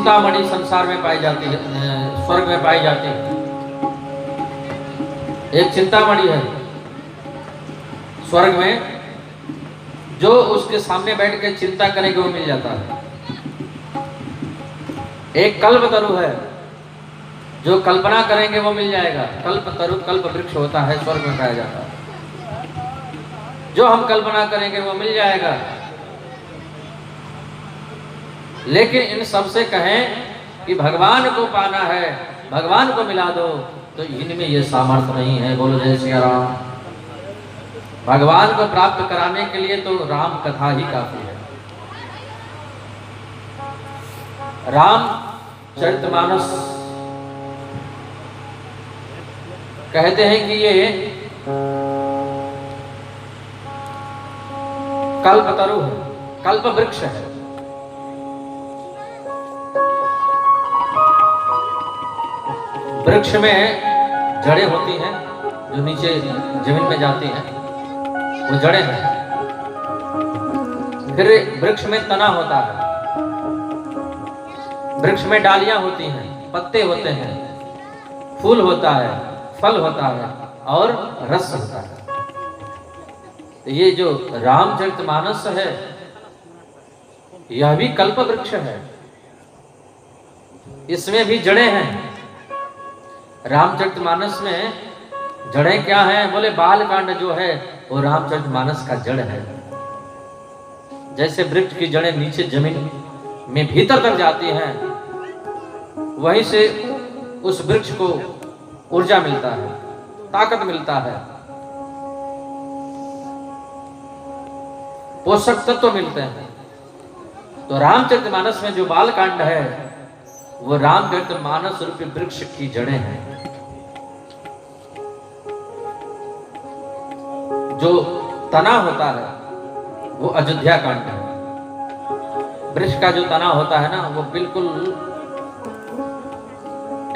चिंतामणि संसार में पाई जाती है, स्वर्ग में पाई जाती है। एक चिंतामणि है स्वर्ग में, जो उसके सामने बैठ के चिंता करेंगे वो मिल जाता है। एक कल्पतरु है, जो कल्पना करेंगे वो मिल जाएगा। कल्पतरु कल्प वृक्ष होता है, स्वर्ग में पाया जाता है। जो हम कल्पना करेंगे वो मिल जाएगा। लेकिन इन सबसे कहें कि भगवान को पाना है, भगवान को मिला दो, तो इनमें ये सामर्थ्य नहीं है। बोलो जय श्री राम। भगवान को प्राप्त कराने के लिए तो राम कथा ही काफी है। राम चरितमानस कहते हैं कि ये कल्पतरु है, कल्प वृक्ष है। वृक्ष में जड़ें होती हैं जो नीचे जमीन में जाती हैं, वो जड़ें हैं। फिर वृक्ष में तना होता है, वृक्ष में डालियां होती हैं, पत्ते होते हैं, फूल होता है, फल होता है और रस होता है। तो ये जो रामचरितमानस है यह भी कल्प वृक्ष है, इसमें भी जड़ें हैं। रामचरितमानस में जड़ें क्या हैं? बोले बालकांड जो है वो रामचरितमानस का जड़ है। जैसे वृक्ष की जड़ें नीचे जमीन में भीतर तक जाती हैं, वहीं से उस वृक्ष को ऊर्जा मिलता है, ताकत मिलता है, पोषक तत्व मिलते हैं। तो रामचरितमानस में जो बालकांड है वो रामचरितमानस रूपी वृक्ष की जड़ें हैं। जो तना होता है वो अयोध्या कांड है। वृक्ष का जो तना होता है ना, वो बिल्कुल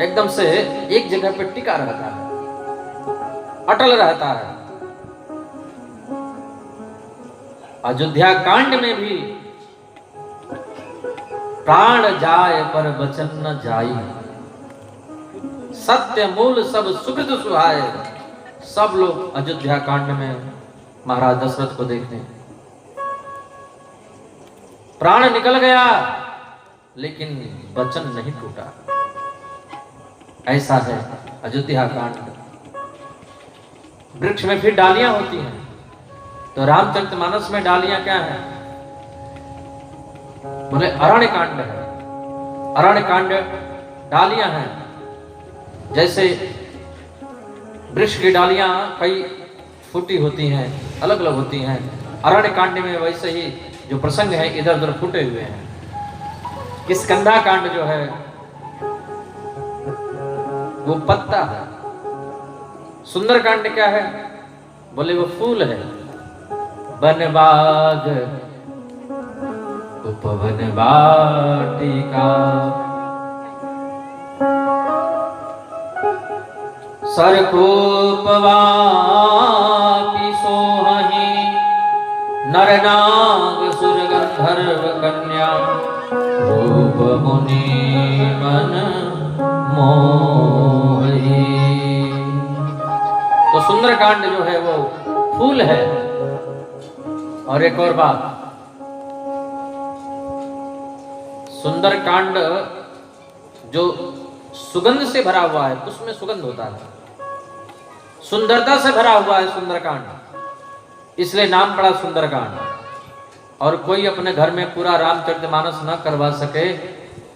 एकदम से एक जगह पे टिका रहता है, अटल रहता है। अयोध्या कांड में भी प्राण जाए पर वचन न जाई, सत्य मूल सब सुकृत सुहाए। सब लोग अयोध्या कांड में महाराज दशरथ को देखते हैं। प्राण निकल गया लेकिन वचन नहीं टूटा। ऐसा है अयोध्या कांड। वृक्ष में फिर डालियां होती हैं, तो रामचरितमानस में डालियां क्या है? बोले अरण्य कांड है। अरण्य कांड डालियां हैं। जैसे वृक्ष की डालियां कई फूटी होती हैं, अलग अलग होती हैं। अरण्य कांड में वैसे ही जो प्रसंग है इधर उधर फूटे हुए हैं। किष्किंधा कांड जो है वो पत्ता है। सुंदर कांड क्या है? बोले वो फूल है। वन बाग उपवन वाटिका, सरकोपवापि सोहहि, नर नाग सुर गंधर्व कन्या, रूप मुनि मन मोहि। तो सुंदरकांड जो है वो फूल है। और एक और बात, सुंदरकांड जो सुगंध से भरा हुआ है, उसमें सुगंध होता है, सुंदरता से भरा हुआ है सुंदरकांड, इसलिए नाम पड़ा सुंदरकांड। और कोई अपने घर में पूरा रामचरितमानस न करवा सके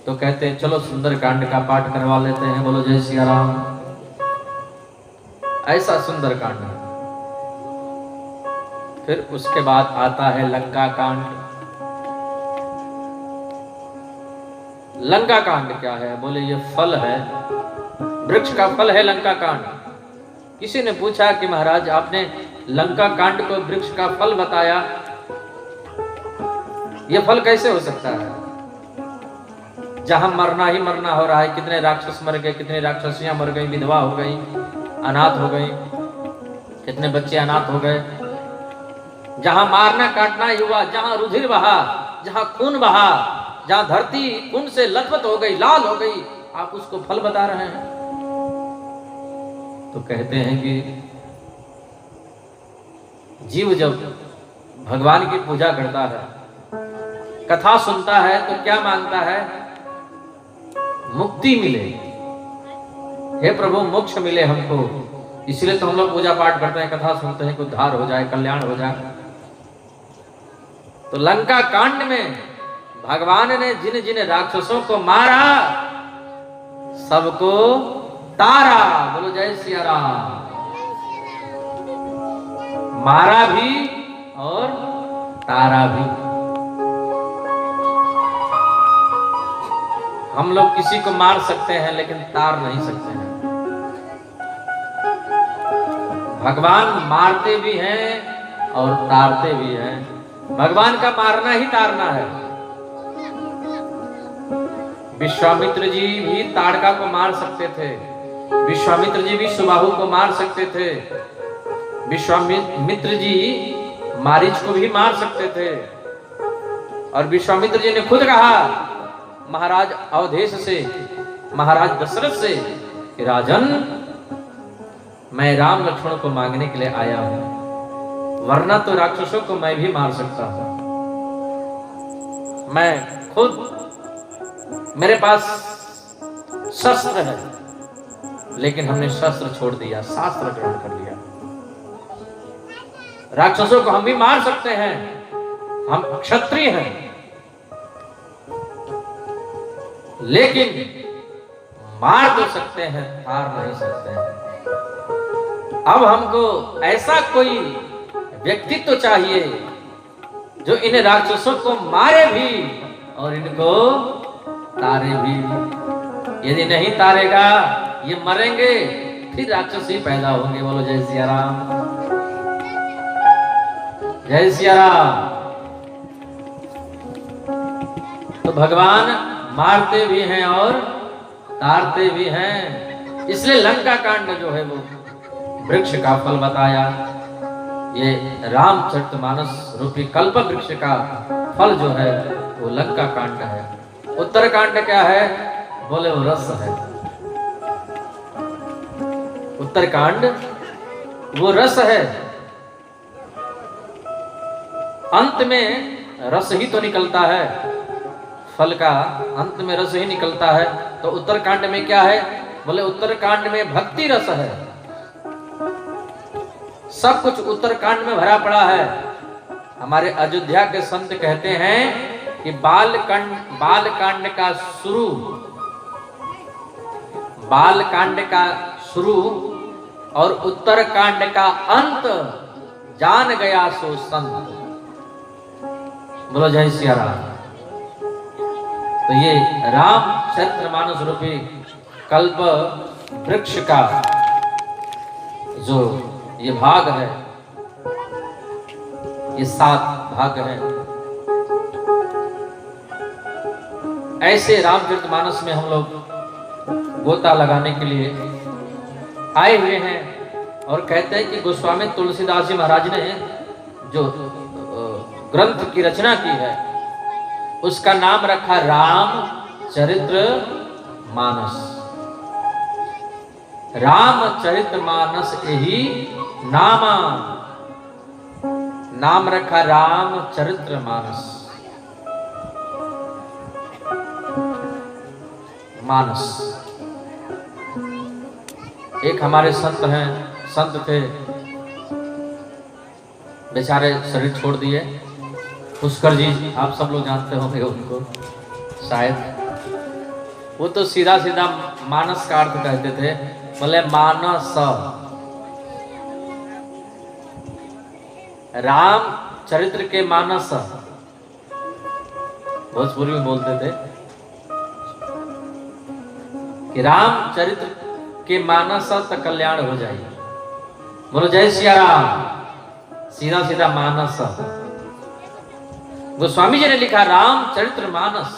तो कहते हैं चलो सुंदरकांड का पाठ करवा लेते हैं। बोलो जय सिया राम। ऐसा सुंदरकांड है। फिर उसके बाद आता है लंका कांड। लंका कांड क्या है? बोले ये फल है, वृक्ष का फल है लंका कांड। किसी ने पूछा कि महाराज आपने लंका कांड को वृक्ष का फल बताया, यह फल कैसे हो सकता है? जहां मरना ही मरना हो रहा है, कितने राक्षस मर गए, कितनी राक्षसियां मर गई, विधवा हो गई, अनाथ हो गई, कितने बच्चे अनाथ हो गए। जहां मारना काटना ही हुआ, जहां रुधिर बहा, जहां खून बहा, जहां धरती कुंड से लथपथ हो गई, लाल हो गई, आप उसको फल बता रहे हैं। तो कहते हैं कि जीव जब भगवान की पूजा करता है, कथा सुनता है, तो क्या मांगता है? मुक्ति मिले, हे प्रभु मोक्ष मिले हमको। इसलिए तो हम लोग पूजा पाठ करते हैं, कथा सुनते हैं कि उद्धार हो जाए, कल्याण हो जाए। तो लंका कांड में भगवान ने जिन जिन राक्षसों को मारा, सबको तारा। बोलो जय सिया राम। मारा भी और तारा भी। हम लोग किसी को मार सकते हैं लेकिन तार नहीं सकते हैं। भगवान मारते भी हैं और तारते भी हैं। भगवान का मारना ही तारना है। विश्वामित्र जी भी ताड़का को मार सकते थे, विश्वामित्र जी भी सुबाहु को मार सकते थे, विश्वामित्र जी मारीच को भी मार सकते थे। और विश्वामित्र जी ने खुद कहा महाराज अवधेश से, महाराज दशरथ से कि राजन, मैं राम लक्ष्मण को मांगने के लिए आया हूं, वरना तो राक्षसों को मैं भी मार सकता हूं। मैं खुद, मेरे पास शस्त्र है, लेकिन हमने शस्त्र छोड़ दिया, शास्त्र ग्रहण कर लिया। राक्षसों को हम भी मार सकते हैं, हम क्षत्रिय हैं, लेकिन मार तो सकते हैं, हार नहीं सकते हैं। अब हमको ऐसा कोई व्यक्तित्व चाहिए जो इन राक्षसों को मारे भी और इनको तारे भी। यदि नहीं तारेगा, ये मरेंगे, फिर राक्षस ही पैदा होंगे। बोलो जय सिया राम, जय सिया राम। तो भगवान मारते भी हैं और तारते भी हैं। इसलिए लंका कांड जो है वो वृक्ष का फल बताया। ये रामचरितमानस रूपी कल्प वृक्ष का फल जो है वो लंका कांड है। उत्तर कांड क्या है? बोले वो रस है। उत्तर कांड वो रस है। अंत में रस ही तो निकलता है, फल का अंत में रस ही निकलता है। तो उत्तरकांड में क्या है? बोले उत्तरकांड में भक्ति रस है। सब कुछ उत्तरकांड में भरा पड़ा है। हमारे अयोध्या के संत कहते हैं कि बालकांड का शुरू और उत्तरकांड का अंत जान गया सो संत। बोलो जय सिया राम। तो ये रामचरितमानस रूपी कल्प वृक्ष का जो ये भाग है, ये 7 भाग हैं। ऐसे रामचरितमानस में हम लोग गोता लगाने के लिए आए हुए हैं और कहते हैं कि गोस्वामी तुलसीदास जी महाराज ने जो ग्रंथ की रचना की है उसका नाम रखा रामचरितमानस। रामचरितमानस यही नामा, नाम रखा रामचरितमानस। मानस। एक हमारे संत थे, बेचारे शरीर छोड़ दिए। पुष्कर जी, आप सब लोग जानते होंगे उनको शायद। वो तो सीधा सीधा मानस का अर्थ कहते थे। बोले मानस, राम चरित्र के मानस, भोजपुरी में बोलते थे कि राम चरित्र के मानस तो कल्याण हो जाए। बोलो जय सिया राम। सीधा सीधा मानस। गोस्वामी जी ने लिखा रामचरितमानस,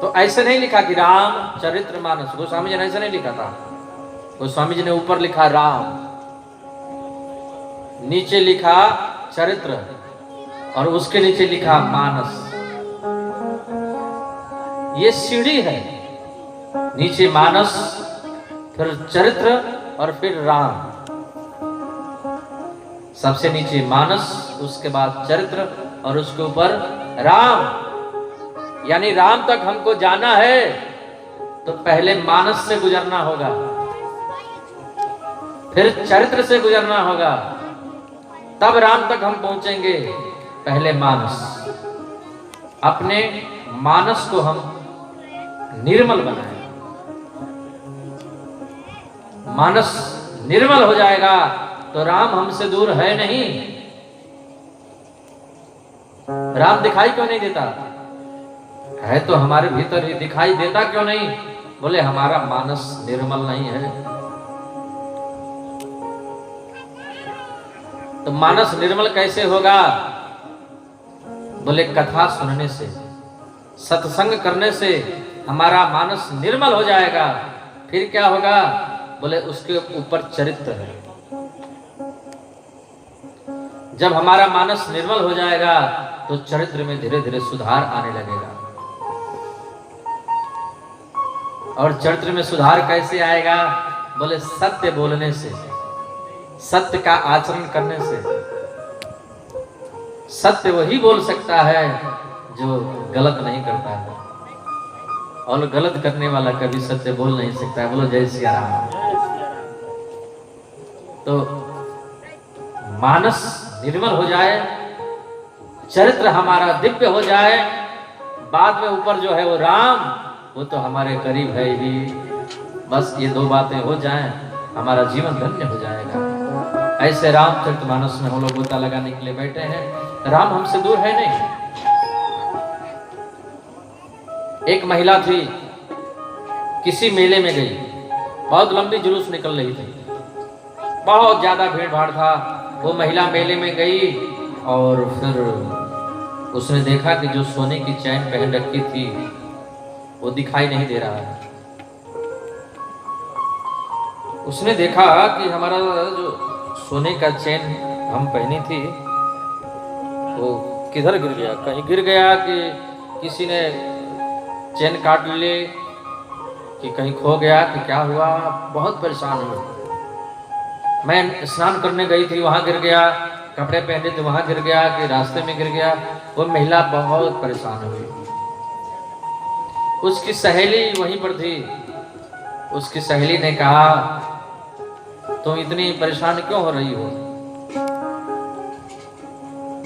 तो ऐसे नहीं लिखा कि रामचरितमानस। गोस्वामी जी ने ऐसे नहीं लिखा था। गोस्वामी जी ने ऊपर लिखा राम, नीचे लिखा चरित्र और उसके नीचे लिखा मानस। ये सीढ़ी है, नीचे मानस, फिर चरित्र और फिर राम। सबसे नीचे मानस, उसके बाद चरित्र और उसके ऊपर राम। यानी राम तक हमको जाना है तो पहले मानस से गुजरना होगा, फिर चरित्र से गुजरना होगा, तब राम तक हम पहुंचेंगे। पहले मानस, अपने मानस को हम निर्मल बनाएं। मानस निर्मल हो जाएगा तो राम हमसे दूर है नहीं। राम दिखाई क्यों नहीं देता? है तो हमारे भीतर ही, दिखाई देता क्यों नहीं? बोले हमारा मानस निर्मल नहीं है। तो मानस निर्मल कैसे होगा? बोले कथा सुनने से, सत्संग करने से हमारा मानस निर्मल हो जाएगा। फिर क्या होगा? बोले उसके ऊपर चरित्र है। जब हमारा मानस निर्मल हो जाएगा तो चरित्र में धीरे धीरे सुधार आने लगेगा। और चरित्र में सुधार कैसे आएगा? बोले सत्य बोलने से, सत्य का आचरण करने से। सत्य वही बोल सकता है जो गलत नहीं करता है, और गलत करने वाला कभी सत्य बोल नहीं सकता है। बोलो जय सिया राम। तो मानस निर्मल हो जाए, चरित्र हमारा दिव्य हो जाए, बाद में ऊपर जो है वो राम, वो तो हमारे करीब है ही। बस ये दो बातें हो जाएं, हमारा जीवन धन्य हो जाएगा। ऐसे रामचरितमानस में हम लोग गोता लगाने के लिए बैठे हैं। राम हमसे दूर है नहीं। एक महिला थी, किसी मेले में गई, बहुत लंबी जुलूस निकल रही थी, बहुत ज्यादा भीड़ भाड़ था। वो महिला मेले में गई और फिर उसने देखा कि जो सोने की चैन पहन रखी थी वो दिखाई नहीं दे रहा है। उसने देखा कि हमारा जो सोने का चैन हम पहनी थी वो किधर गिर गया। कहीं गिर गया कि किसी ने चैन काट ले, कि कहीं खो गया, कि क्या हुआ। बहुत परेशान हुई। मैं स्नान करने गई थी, वहां गिर गया, कपड़े पहने थे वहां गिर गया, कि रास्ते में गिर गया। वो महिला बहुत परेशान हुई। उसकी सहेली वहीं पर थी। उसकी सहेली ने कहा तुम इतनी परेशान क्यों हो रही हो?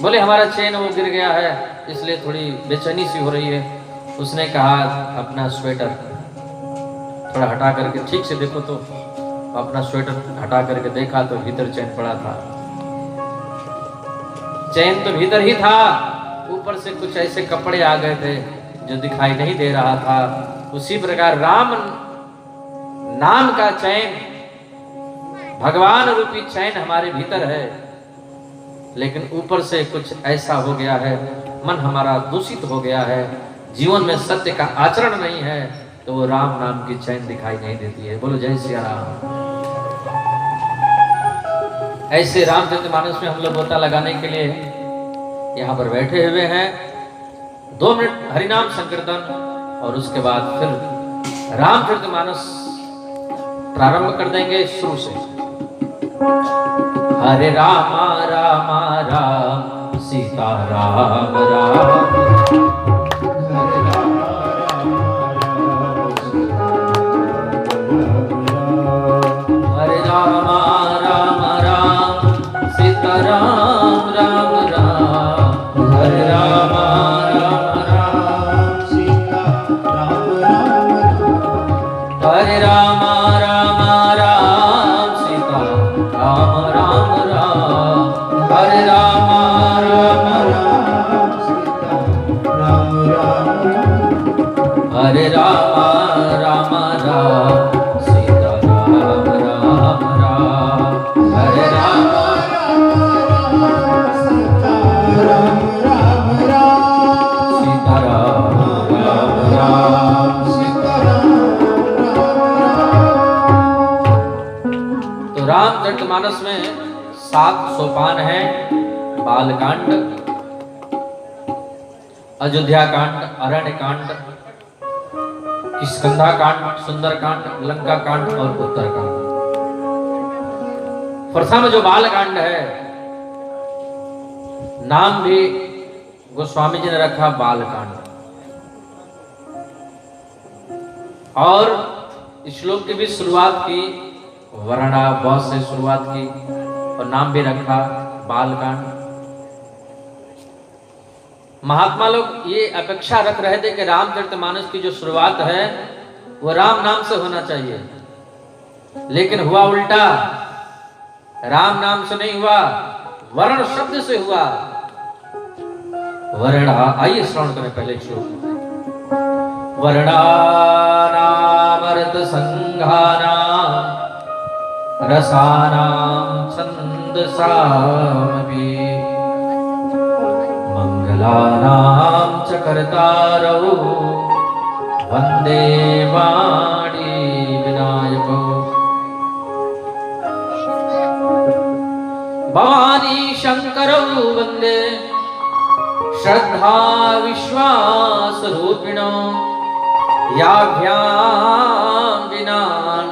बोले हमारा चैन वो गिर गया है, इसलिए थोड़ी बेचैनी सी हो रही है। उसने कहा अपना स्वेटर थोड़ा हटा करके ठीक से देखो। तो अपना स्वेटर हटा करके देखा तो भीतर चैन पड़ा था। चैन तो भीतर ही था, ऊपर से कुछ ऐसे कपड़े आ गए थे जो दिखाई नहीं दे रहा था। उसी प्रकार राम नाम का चैन, भगवान रूपी चैन हमारे भीतर है, लेकिन ऊपर से कुछ ऐसा हो गया है, मन हमारा दूषित हो गया है, जीवन में सत्य का आचरण नहीं है, तो वो राम नाम की चैन दिखाई नहीं देती है। बोलो जय सिया राम। ऐसे रामचरितमानस में हम लोग गोता लगाने के लिए यहाँ पर बैठे हुए हैं। 2 मिनट हरिनाम संकीर्तन और उसके बाद फिर रामचरितमानस प्रारंभ कर देंगे शुरू से। हरे रामा रामा राम सीता राम राम, हरे रामा राम राम सीता राम राम राम, हरे रामा राम राम सीता राम राम राम, हरे रामा राम राम सीता राम राम राम, हरे रामा राम राम सीता राम राम राम, हरे रामा राम राम सीता राम राम राम, हरे रामा राम सीता राम राम राम, सीता राम राम राम सीता राम राम। तो रामचरितमानस में 7 सोपान हैं। बालकांड, अयोध्या कांड, अरण्य कांड, किष्किंधा कांड, सुंदर कांड, लंका कांड और उत्तर कांड। प्रथम जो बाल कांड है, नाम भी गोस्वामी जी ने रखा बाल कांड। और श्लोक की भी शुरुआत की वर्णा ब से शुरुआत की और नाम भी रखा बाल कांड। महात्मा लोग ये अपेक्षा रख रहे थे कि रामचरितमानस की जो शुरुआत है वो राम नाम से होना चाहिए, लेकिन हुआ उल्टा। राम नाम से नहीं हुआ, वर्ण शब्द से हुआ। वर्ण, आइए श्रवण करें पहले श्लोक। वर्णानामर्थ संघानां रसानां छन्दसामपि मंगलानां च कर्तारौ वन्दे वाणी विनायकौ। भवानी शंकरौ वन्दे श्रद्धा विश्वास रूपिणो याभ्यां विनान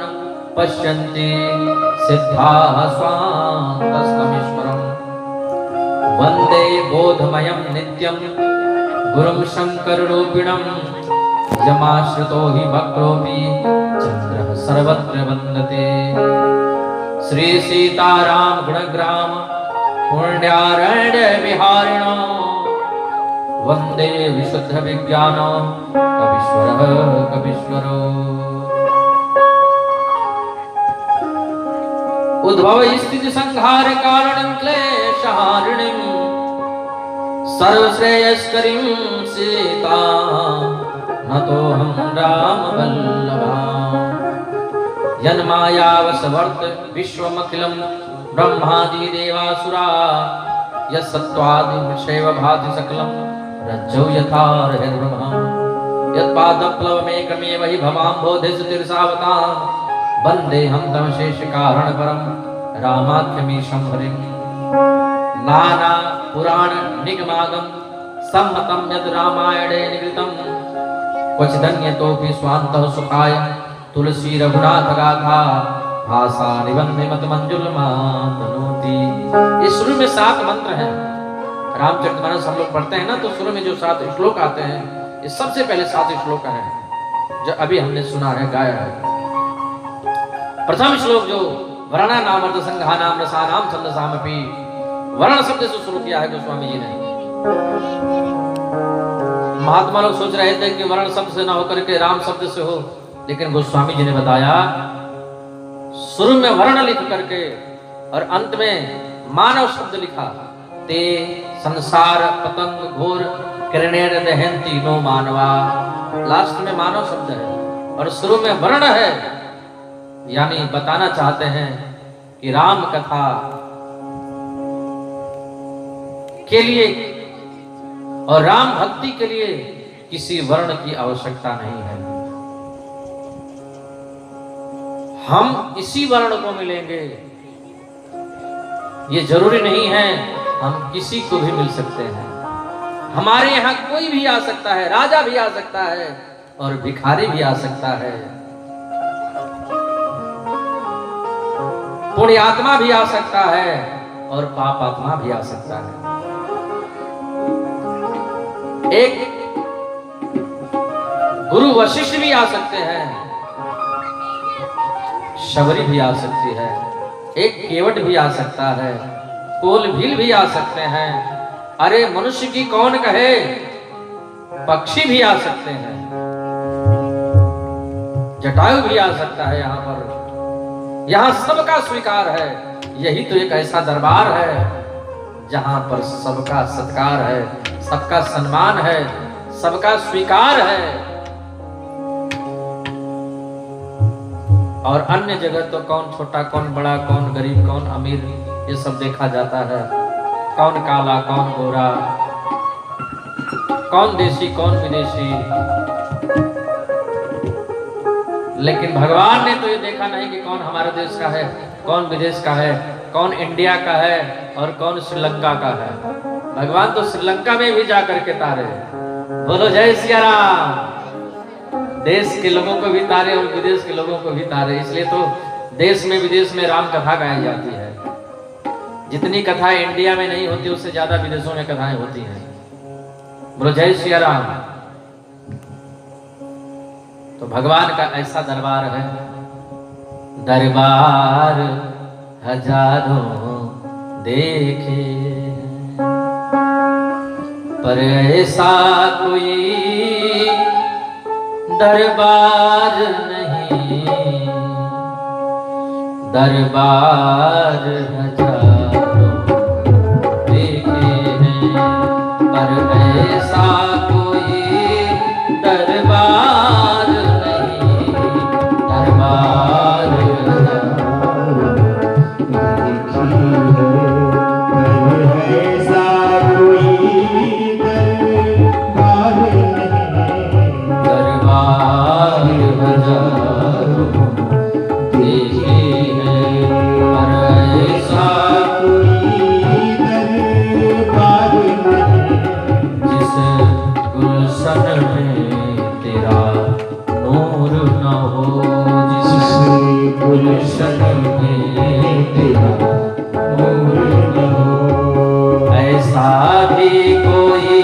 पश्यन्ति सिद्धा स्वान्तस्तमीश्वरम्। वन्दे बोधमयं नित्यं गुरुं शङ्कररूपिणं यमाश्रितो हि भक्तोऽपि चन्द्रः सर्वत्र वन्दते। श्री सीताराम गुणग्राम पुण्यारण्य विहारिणो वन्दे विशुद्ध विज्ञानो कवीश्वरः कवीश्वरो। उद्भव स्थिति संहार कारणं क्लेशहारिणीं सर्वश्रेयस्करीं सीता नतोऽहं रामवल्लभाम्। यन्मायावशवर्त विश्वमखिलं ब्रह्मादि देवासुरा यत्सत्त्वादिमशैव भाति सकलं रज्जौ यथा रहिर्ब्रह्म। यत्पादप्लवमेकमेव हि भवाम्भोधिष तिरसावतां वन्देऽहं तमशेषकारणपरं रामाख्यमीशं हरिं। नाना पुराण निगमागम सम्मतं यद् रामायणे निगृतं क्वचिदन्यतोऽपि स्वान्तः सुखाय तुलसी रघुनाथ गाथा भाषा निबंध मत मंजुलमातनोति। इस शुरू में 7 मंत्र हैं। रामचरितमानस हम लोग पढ़ते हैं ना, तो शुरू में जो 7 श्लोक आते हैं, ये सबसे पहले 7 श्लोक हैं जो अभी हमने सुना है, गाया है। प्रथम श्लोक जो वर्णा नामर्थ संघानां रसानां छन्दसामपि, वर्ण शब्द से शुरू किया है गोस्वामी जी ने। महात्मा लोग सोच रहे थे कि वर्ण शब्द से ना होकर के राम शब्द से हो, लेकिन गोस्वामी जी ने बताया शुरू में वर्ण लिख करके और अंत में मानव शब्द लिखा। ते संसार पतंग घोर किरणेर दहन्ति नो मानवा, लास्ट में मानव शब्द है और शुरू में वर्ण है। यानी बताना चाहते हैं कि राम कथा के लिए और राम भक्ति के लिए किसी वर्ण की आवश्यकता नहीं है। हम इसी वर्ण को मिलेंगे, ये जरूरी नहीं है हम किसी को भी मिल सकते हैं। हमारे यहाँ कोई भी आ सकता है, राजा भी आ सकता है और भिखारी भी आ सकता है, पुण्यात्मा भी आ सकता है और पापात्मा भी आ सकता है। एक गुरु वशिष्ठ भी आ सकते हैं, शबरी भी आ सकती है, एक केवट भी आ सकता है, कोल भील भी आ सकते हैं। अरे मनुष्य की कौन कहे, पक्षी भी आ सकते हैं, जटायु भी आ सकता है। यहाँ पर, यहाँ सबका स्वीकार है। यही तो एक ऐसा दरबार है जहां पर सबका सत्कार है, सबका सम्मान है, सबका स्वीकार है। और अन्य जगह तो कौन छोटा कौन बड़ा, कौन गरीब कौन अमीर, ये सब देखा जाता है। कौन काला कौन गोरा, कौन देशी कौन विदेशी। लेकिन भगवान ने तो ये देखा नहीं कि कौन हमारे देश का है, कौन विदेश का है, कौन इंडिया का है और कौन श्रीलंका का है। भगवान तो श्रीलंका में भी जाकर के तारे, बोलो जय सिया राम। देश के लोगों को भी तारे और विदेश के लोगों को भी तारे, इसलिए तो देश में विदेश में राम कथा गाई जाती है। जितनी कथा इंडिया में नहीं होती उससे ज्यादा विदेशों में कथाएं होती हैं। बोलो जय सिया राम। तो भगवान का ऐसा दरबार है, दरबार हजारों देखे पर ऐसा कोई दरबार नहीं, दरबार हजारों देखे हैं पर ऐसा कोई दरबार नहीं, दरबार हजारों देखी है ऐसा कोई दरबार नहीं, दरबार हजारों देखे हैं पर ऐसा कोई दरबार नहीं, जिस गुलशन में तेरा नूर न हो, जिस गुलशन में तेरा नूर न हो। ऐसा भी कोई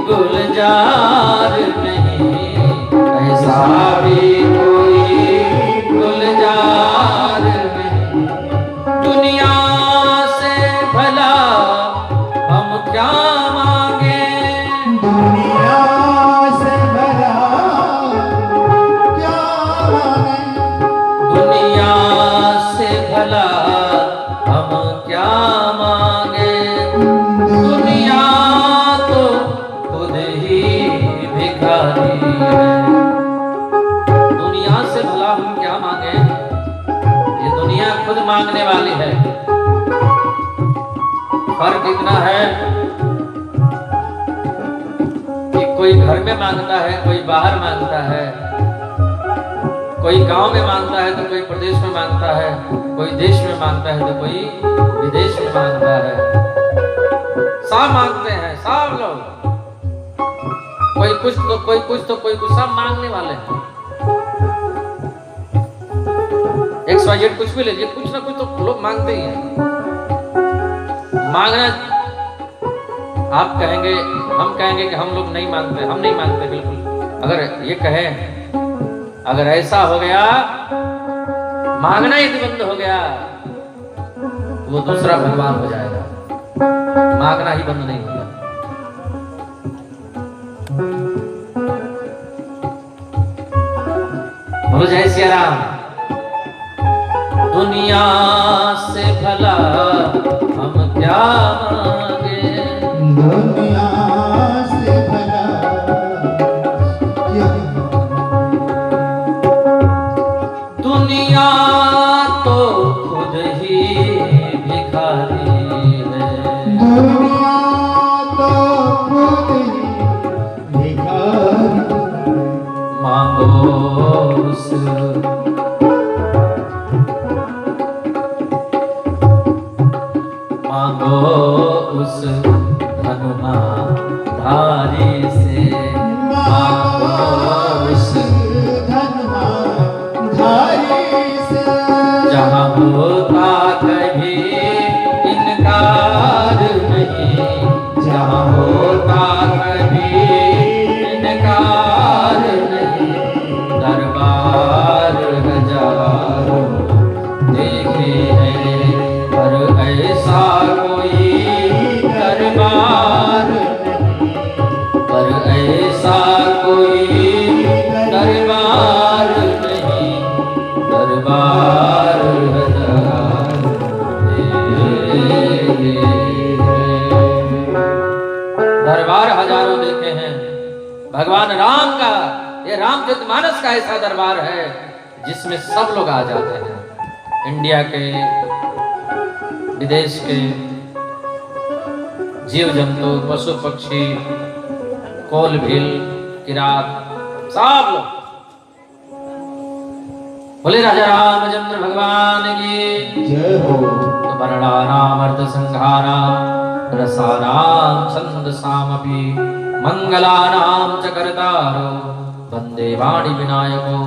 गुलजार नहीं, ऐसा भी कोई गुलजार नहीं। दुनिया से भला हम क्या मांगे, दुनिया से भला क्या मांगे, दुनिया से भला हम क्या मांगे। दुनिया तो खुद ही भिखारी है, दुनिया से भला हम क्या मांगे, ये दुनिया खुद मांगने वाली है। फर्क इतना है कि कोई घर में मांगता है, कोई बाहर मांगता है, कोई गांव में मांगता है तो कोई प्रदेश में मांगता है, कोई देश में मांगता है तो कोई विदेश में मांगता है। सब मांगते हैं सब लोग, कोई कुछ तो कोई कुछ तो कोई कुछ, सब मांगने वाले हैं। XYZ कुछ भी ले लीजिए, कुछ ना कुछ तो लोग मांगते ही हैं। मांगना, आप कहेंगे, हम कहेंगे कि हम लोग नहीं मांगते, हम नहीं मांगते बिल्कुल। अगर ये कहें, अगर ऐसा हो गया, मांगना ही बंद हो गया, वो दूसरा भगवान हो जाएगा, मांगना ही बंद नहीं होगा। बोलो जय सिया राम। दुनिया से भला हम क्या मांगे, दुनिया से भला क्या दुनिया तो खुद ही भिखारी है, दुनिया तो खुद ही भिखारी है। मांगो उस मांगो उस धनुमा धारी से, मांगो उस धारी से, जहाँ होता कभी इनकार नहीं, जहाँ होता कभी इनकार नहीं। दरबार हजारों देखे हैं पर ऐसा कोई दरबार नहीं, पर ऐसा कोई दरबार नहीं, दरबार हजारों देखे हैं। दरबार हजारों देखे हैं। भगवान राम का, ये रामचरितमानस का ऐसा दरबार है जिसमें सब लोग आ जाते हैं। इंडिया के, विदेश के, जीव जंतु, पशु पक्षी, कोल भील, किरात, सब लोग। बोले राजा रामचंद्र भगवान की जय हो। तो वर्णानाम अर्थ संहाराम रसानाम छंद सामपि मंगलानां च करतारो वंदे वाणी विनायको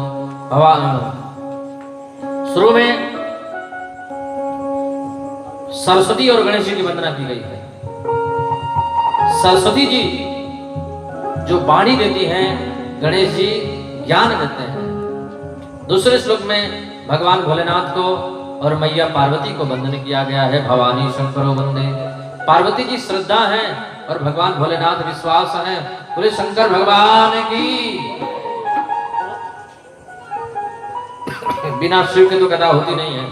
भगवान। शुरू में सरस्वती और गणेश जी की वंदना की गई है। सरस्वती जी जो वाणी देती हैं, गणेश जी ज्ञान देते हैं। दूसरे श्लोक में भगवान भोलेनाथ को और मैया पार्वती को वंदन किया गया है। भवानी शंकरो वंदे। पार्वती जी श्रद्धा हैं और भगवान भोलेनाथ विश्वास हैं। बोले शंकर भगवान की। बिना शिव के तो कथा होती नहीं है।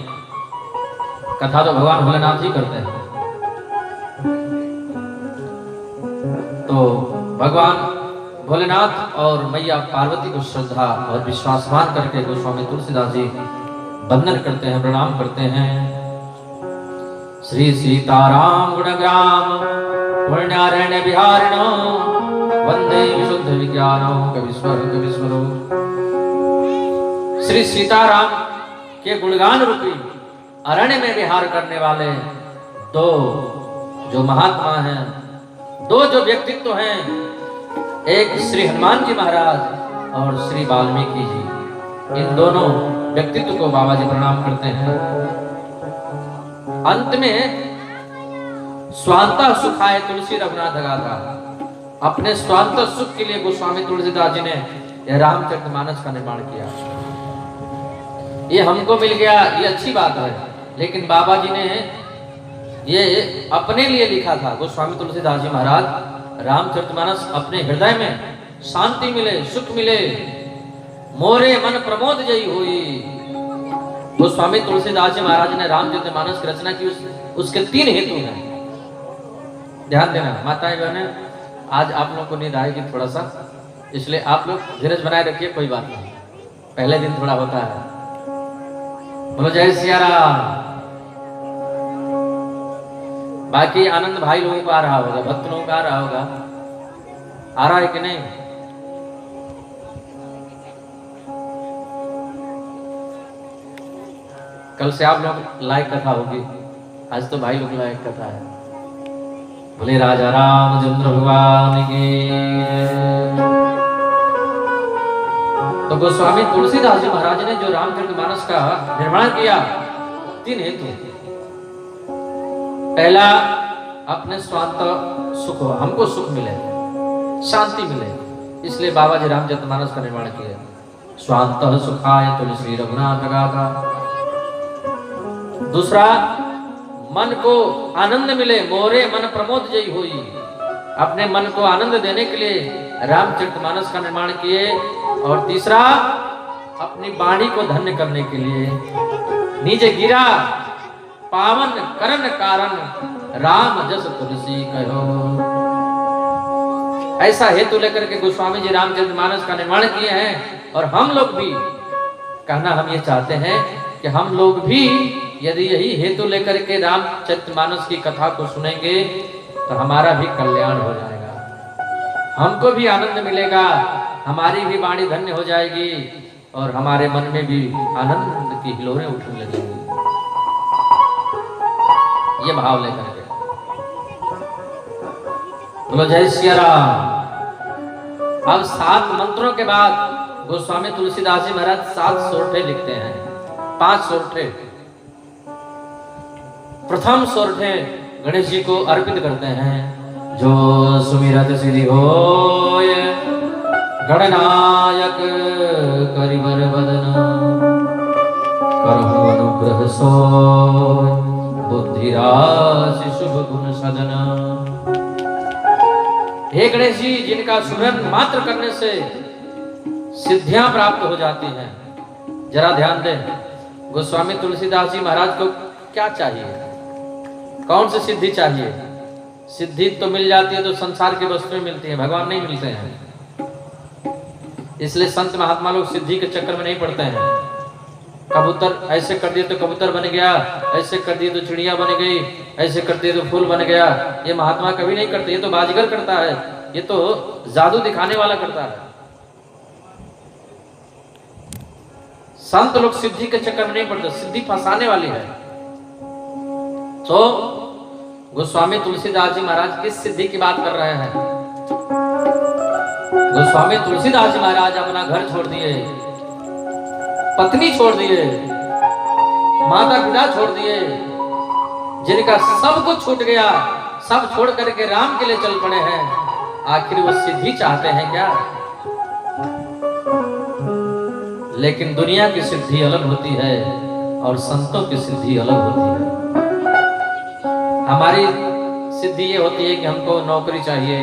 कथा तो भगवान भोलेनाथ ही करते हैं। तो भगवान भोलेनाथ और मैया पार्वती को श्रद्धा और विश्वासमान करके गोस्वामी तुलसीदास जी वंदन करते हैं, प्रणाम करते हैं। श्री सीताराम गुणग्राम पुण्यारण्य विहारिणो वंदे विशुद्ध विज्ञानो कविश्वरो। श्री सीताराम के गुणगान रूपी अरण्य में विहार करने वाले दो जो महात्मा हैं, दो जो व्यक्तित्व हैं, एक श्री हनुमान जी महाराज और श्री वाल्मीकि जी। इन दोनों व्यक्तित्व को बाबा जी प्रणाम करते हैं। अंत में स्वांतः सुखाय तुलसी रघुनाथ गाथा। अपने स्वांतः सुख के लिए गोस्वामी तुलसीदास जी ने यह रामचरितमानस का निर्माण किया। ये हमको मिल गया, ये अच्छी बात है, लेकिन बाबा जी ने ये अपने लिए लिखा था। गोस्वामी तुलसीदास जी महाराज रामचरितमानस अपने हृदय में शांति मिले, सुख मिले, मोरे मन प्रमोद जई हुई। गोस्वामी तुलसीदास जी महाराज ने रामचरितमानस की रचना की, उसके 3 हेतु हैं। ध्यान देना माताएं बहनें, आज आप लोग को नींद आएगी थोड़ा सा, इसलिए आप लोग धीरज बनाए रखिए, कोई बात नहीं, पहले दिन थोड़ा होता है। बोलो जय सिया राम। बाकी आनंद भाई लोगों को आ रहा होगा, भक्त लोगों को आ रहा होगा, आ रहा है कि नहीं? कल से आप लोग लाइक कथा होगी, आज तो भाई लोग लाइक कथा है। बोले राजा रामचंद्र भगवान की। तो गोस्वामी तुलसीदास जी महाराज ने जो रामचरितमानस का निर्माण किया, 3 हेतु। पहला, अपने स्वांत सुख हो, हमको सुख मिले, शांति मिले, इसलिए बाबा जी रामचरितमानस का निर्माण किया। स्वांतः सुखाय तुलसी रघुनाथ गाथा। दूसरा, मन को आनंद मिले, मोरे मन प्रमोद जई हुई। अपने मन को आनंद देने के लिए रामचरितमानस का निर्माण किए। और तीसरा, अपनी वाणी को धन्य करने के लिए नीचे गिरा पावन करण कारण राम जस तुलसी कहो। ऐसा हेतु लेकर के गोस्वामी जी रामचरितमानस का निर्माण किए हैं। और हम लोग भी कहना हम ये चाहते हैं कि हम लोग भी यदि यही हेतु लेकर के रामचरितमानस की कथा को सुनेंगे तो हमारा भी कल्याण हो जाएगा, हमको भी आनंद मिलेगा, हमारी भी वाणी धन्य हो जाएगी और हमारे मन में भी आनंद की हिलोरें उठने लगेंगी। ये भाव लेकर के बोलो जय सिया राम। अब 7 मंत्रों के बाद गोस्वामी तुलसीदास जी महाराज 7 सोरठे लिखते हैं, 5 सोरठे। प्रथम सोरठे गणेश जी को अर्पित करते हैं। जो सुमिरत सिद्धि होय गणनायक करिवर बदन, करहु अनुग्रह सोय बुद्धि राशि शुभ गुण सदन। हे गणेश जी, जिनका सुमिरन मात्र करने से सिद्धियां प्राप्त हो जाती हैं। जरा ध्यान दें, गोस्वामी तुलसीदास जी महाराज को क्या चाहिए, कौन सी सिद्धि चाहिए? सिद्धि तो मिल जाती है तो संसार की वस्तुएं मिलती हैं, भगवान नहीं मिलते हैं। इसलिए संत महात्मा लोग सिद्धि के चक्कर में नहीं पड़ते हैं। कबूतर ऐसे कर दिए तो कबूतर बन गया, ऐसे कर दिए तो चिड़िया बन गई, ऐसे कर दिए तो फूल बन गया। ये महात्मा कभी नहीं करते, ये तो बाजीगर करता है, ये तो जादू दिखाने वाला करता है। संत लोग सिद्धि के चक्कर में नहीं पड़ते, सिद्धि फंसाने वाली है। तो गोस्वामी तुलसीदास जी महाराज किस सिद्धि की बात कर रहे हैं? गोस्वामी तुलसीदास जी महाराज अपना घर छोड़ दिए, पत्नी छोड़ दिए, माता पिता छोड़ दिए, जिनका सब कुछ छूट गया, सब छोड़ करके राम के लिए चल पड़े हैं। आखिर वो सिद्धि चाहते हैं क्या? लेकिन दुनिया की सिद्धि अलग होती है और संतों की सिद्धि अलग होती है। हमारी सिद्धि ये होती है कि हमको नौकरी चाहिए,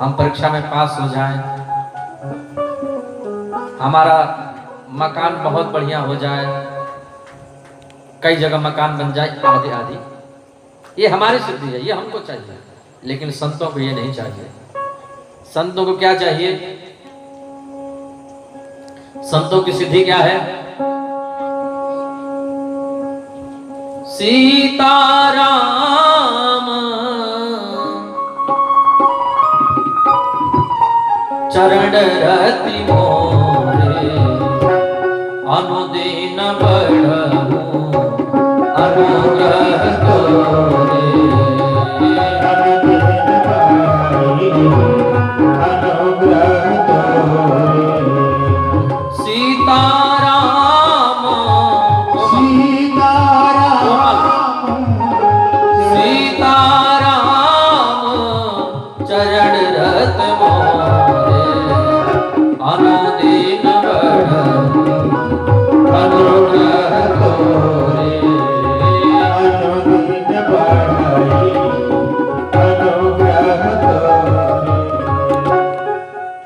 हम परीक्षा में पास हो जाएं, हमारा मकान बहुत बढ़िया हो जाए, कई जगह मकान बन जाए, आदि आदि। ये हमारी सिद्धि है, ये हमको चाहिए। लेकिन संतों को ये नहीं चाहिए। संतों को क्या चाहिए? संतों की सिद्धि क्या है? सीताराम चरण रति मोरे, अनुदिन बढ़हु अनुग्रह तोरे। सीताराम सीताराम चरण रत मोरे, अनुदिन बढ़हु अनुग्रह तोरे।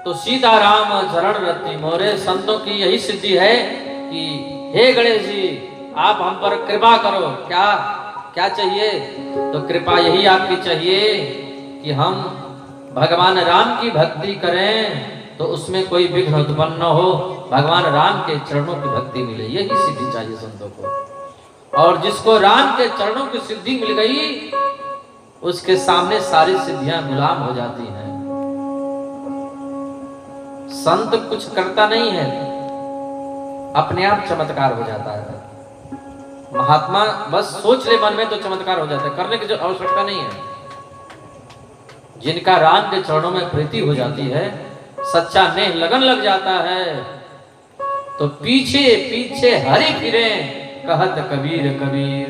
तो सीताराम चरण रत्न मोरे, संतों की यही सिद्धि है कि हे गणेश जी, आप हम पर कृपा करो। क्या क्या चाहिए? तो कृपा यही आपकी चाहिए कि हम भगवान राम की भक्ति करें तो उसमें कोई विघ्न उत्पन्न न हो, भगवान राम के चरणों की भक्ति मिले। यही सिद्धि चाहिए संतों को। और जिसको राम के चरणों की सिद्धि मिल गई, उसके सामने सारी सिद्धियां गुलाम हो जाती हैं। संत कुछ करता नहीं है, अपने आप चमत्कार हो जाता है। महात्मा बस सोच ले मन में तो चमत्कार हो जाता है, करने की जो आवश्यकता नहीं है। जिनका राम के चरणों में प्रीति हो जाती है, सच्चा नेह लगन लग जाता है, तो पीछे पीछे हरि फिरे कहत कबीर कबीर।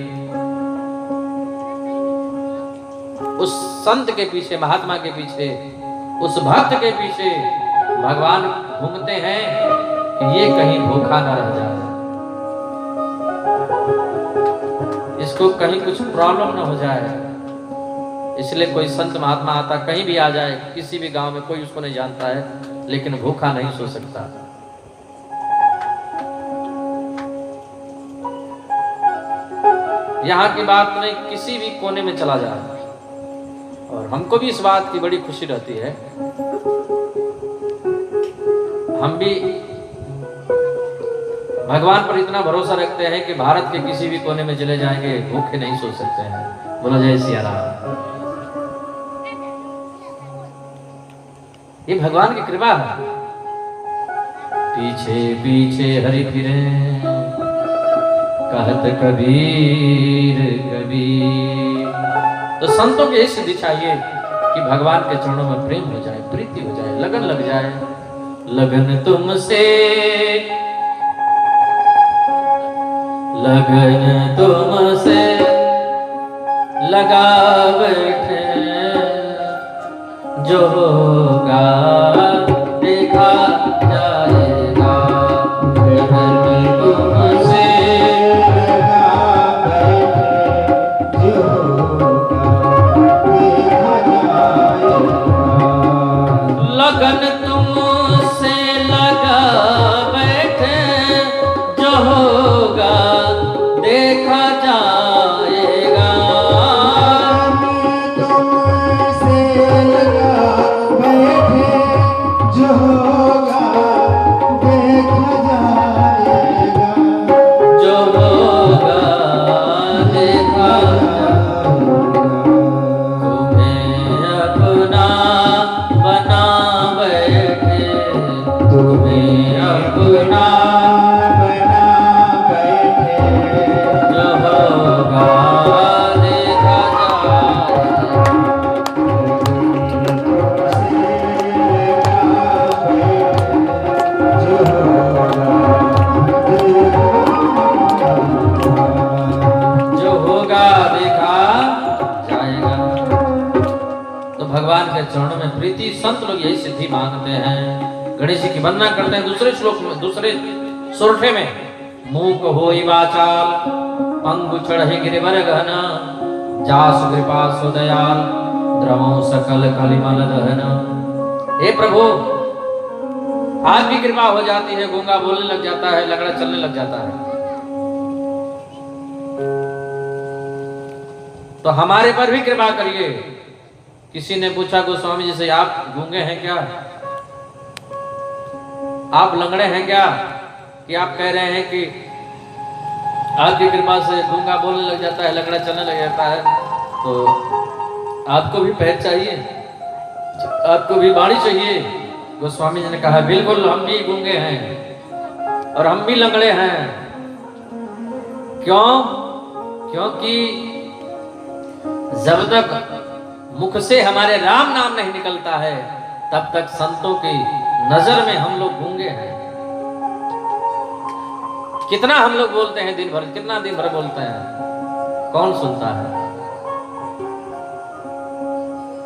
उस संत के पीछे, महात्मा के पीछे, उस भक्त के पीछे भगवान घूमते हैं कि ये कहीं भूखा ना रह जाए, इसको कहीं कुछ प्रॉब्लम ना हो जाए। इसलिए कोई संत महात्मा आता, कहीं भी आ जाए, किसी भी गांव में, कोई उसको नहीं जानता है, लेकिन भूखा नहीं सो सकता। यहाँ की बात नहीं, किसी भी कोने में चला जाए। और हमको भी इस बात की बड़ी खुशी रहती है, हम भी भगवान पर इतना भरोसा रखते हैं कि भारत के किसी भी कोने में चले जाएंगे, भूखे नहीं सो सकते हैं। बोलो जय सिया राम। ये भगवान की कृपा है। पीछे पीछे हरि फिरे कहत कबीर कबीर। तो संतों की यही सिद्धि चाहिए कि भगवान के चरणों में प्रेम हो जाए, प्रीति हो जाए, लगन लग जाए। लगन तुमसे, लगन तुमसे लगा बैठे, जो होगा देखा जाएगा। लगन तुमसे लगा बैठे, जो होगा देखा जाएगा। लगन तुमसे लगा बैठे, जो होगा देखा जाएगा। तुमसे लगा बैठे, चरणों में प्रीति, संत लोग यही सिद्धि मांगते हैं। गणेश जी की वंदना करते हैं दूसरे श्लोक में, दूसरे सोरठे में, मूक होई वाचाल पंगु चढ़े गिरिवर गहन, जासु कृपा सो दयाल द्रवो सकल कलिमल दहन। हे प्रभु, आपकी कृपा हो जाती है, गूंगा बोलने लग जाता है, लंगड़ा चलने लग जाता है, तो हमारे पर भी कृपा करिए। किसी ने पूछा गोस्वामी जी से, आप गूंगे हैं क्या, आप लंगड़े हैं क्या, कि आप कह रहे हैं कि आपकी कृपा से गूंगा बोलने लग जाता है, लंगड़ा चलने लग जाता है, तो आपको भी पैर चाहिए, आपको भी वाणी चाहिए। गोस्वामी जी ने कहा, बिल्कुल, हम भी गूंगे हैं और हम भी लंगड़े हैं। क्यों? क्योंकि जब तक मुख से हमारे राम नाम नहीं निकलता है, तब तक संतों की नजर में हम लोग गूंगे हैं। कितना हम लोग बोलते हैं दिन भर, कितना दिन भर बोलते हैं, कौन सुनता है?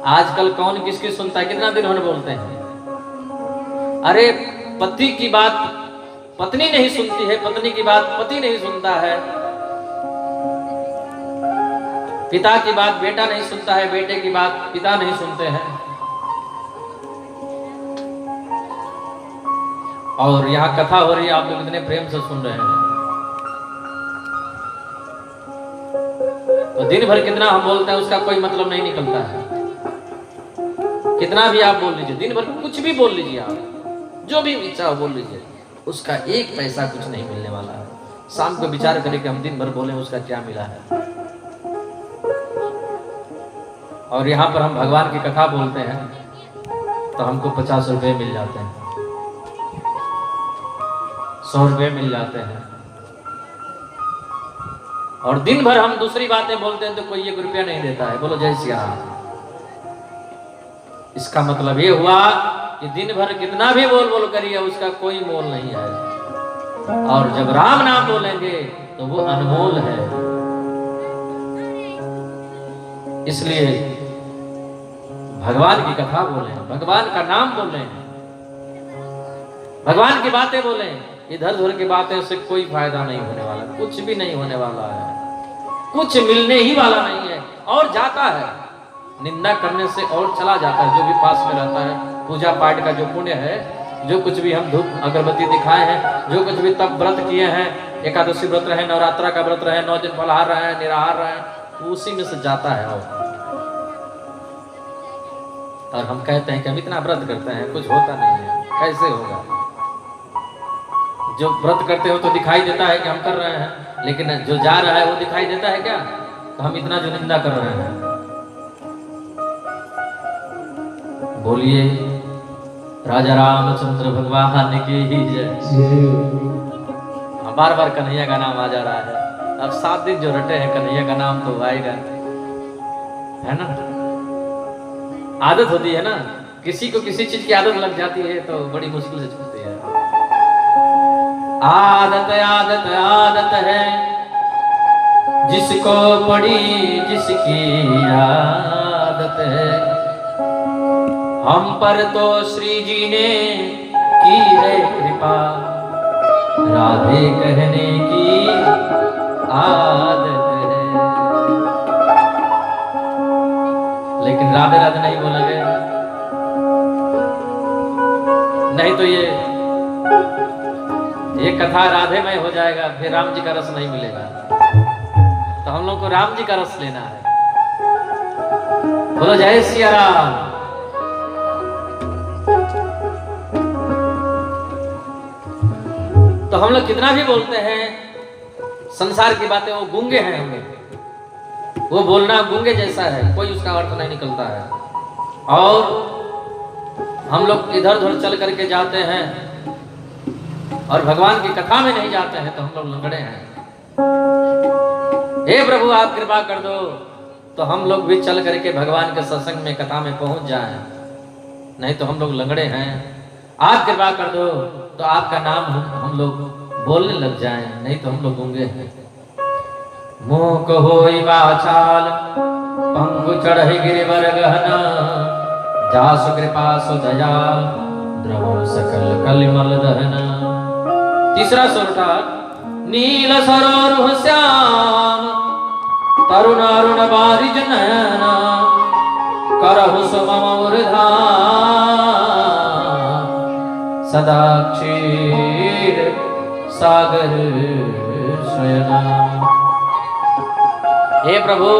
आजकल कौन किसकी सुनता है? कितना दिन भर बोलते हैं। अरे पति की बात पत्नी नहीं सुनती है, पत्नी की बात पति नहीं सुनता है, पिता की बात बेटा नहीं सुनता है, बेटे की बात पिता नहीं सुनते हैं। और यहाँ कथा हो रही है, आप लोग इतने प्रेम से सुन रहे हैं, तो दिन भर कितना हम बोलते हैं उसका कोई मतलब नहीं निकलता है। कितना भी आप बोल लीजिए, दिन भर कुछ भी बोल लीजिए, आप जो भी इच्छा हो बोल लीजिए, उसका एक पैसा कुछ नहीं मिलने वाला है। शाम को विचार करें कि हम दिन भर बोले उसका क्या मिला है। और यहाँ पर हम भगवान की कथा बोलते हैं तो हमको 50 रुपए मिल जाते हैं, 100 रुपए मिल जाते हैं, और दिन भर हम दूसरी बातें बोलते हैं तो कोई 1 रुपया नहीं देता है। बोलो जय श्री राम। इसका मतलब ये हुआ कि दिन भर कितना भी बोल करिए, उसका कोई मोल नहीं है। और जब राम नाम बोलेंगे तो वो अनमोल है। इसलिए भगवान की कथा बोलें, भगवान का नाम बोलें, भगवान की बातें बोलें। इधर उधर की बातें से कोई फायदा नहीं होने वाला, कुछ भी नहीं होने वाला है, कुछ मिलने ही वाला नहीं है। और जाता है, निंदा करने से और चला जाता है। जो भी पास में रहता है, पूजा पाठ का जो पुण्य है, जो कुछ भी हम धूप अगरबत्ती दिखाए हैं, जो कुछ भी तब व्रत किए हैं, एकादशी व्रत रहे, नवरात्रा का व्रत रहे, 9 दिन फलाहार रहे, निराहार रहे, उसी में से जाता है। और हम कहते हैं कि हम इतना व्रत करते हैं, कुछ होता नहीं है। कैसे होगा? जो व्रत करते हो तो दिखाई देता है कि हम कर रहे हैं, लेकिन जो जा रहा है वो दिखाई देता है क्या? तो हम इतना जो निंदा कर रहे हैं। बोलिए राजा रामचंद्र भगवान की जय। बार बार कन्हैया का नाम आ जा रहा है। अब 7 दिन जो रटे हैं, कन्हैया का नाम तो आएगा, है ना? आदत होती है ना, किसी को किसी चीज की आदत लग जाती है तो बड़ी मुश्किल से छूटती है। आदत आदत आदत है जिसको पड़ी जिसकी आदत है। हम पर तो श्री जी ने की है कृपा, राधे कहने की आदत है। लेकिन राधे राधे नहीं बोलोगे, नहीं तो ये कथा राधेमय हो जाएगा, फिर राम जी का रस नहीं मिलेगा। तो हम लोग को राम जी का रस लेना है। बोलो जय सिया राम। तो हम लोग कितना भी बोलते हैं संसार की बातें, वो गूंगे हैं। हमें वो बोलना गूंगे जैसा है, कोई उसका अर्थ नहीं निकलता है। और हम लोग इधर उधर चल करके जाते हैं और भगवान की कथा में नहीं जाते हैं, तो हम लोग लंगड़े हैं। हे प्रभु आप कृपा कर दो तो हम लोग भी चल करके भगवान के सत्संग में, कथा में पहुंच जाएं, नहीं तो हम लोग लंगड़े हैं। आप कृपा कर दो तो आपका नाम हम लोग बोलने लग जाएं, नहीं तो हम लोग गूंगे हैं। मूक होई वाचाल पंगु चढ़हि गिरिवर गहन, जासु कृपा सु दया द्रवो सकल कलिमल दहन। तीसरा सुर था नील सरोरुह श्याम तरुण अरुण बारिज नयन करहु सुमम उर्धाम सदा क्षीर सागर शयना। हे प्रभु,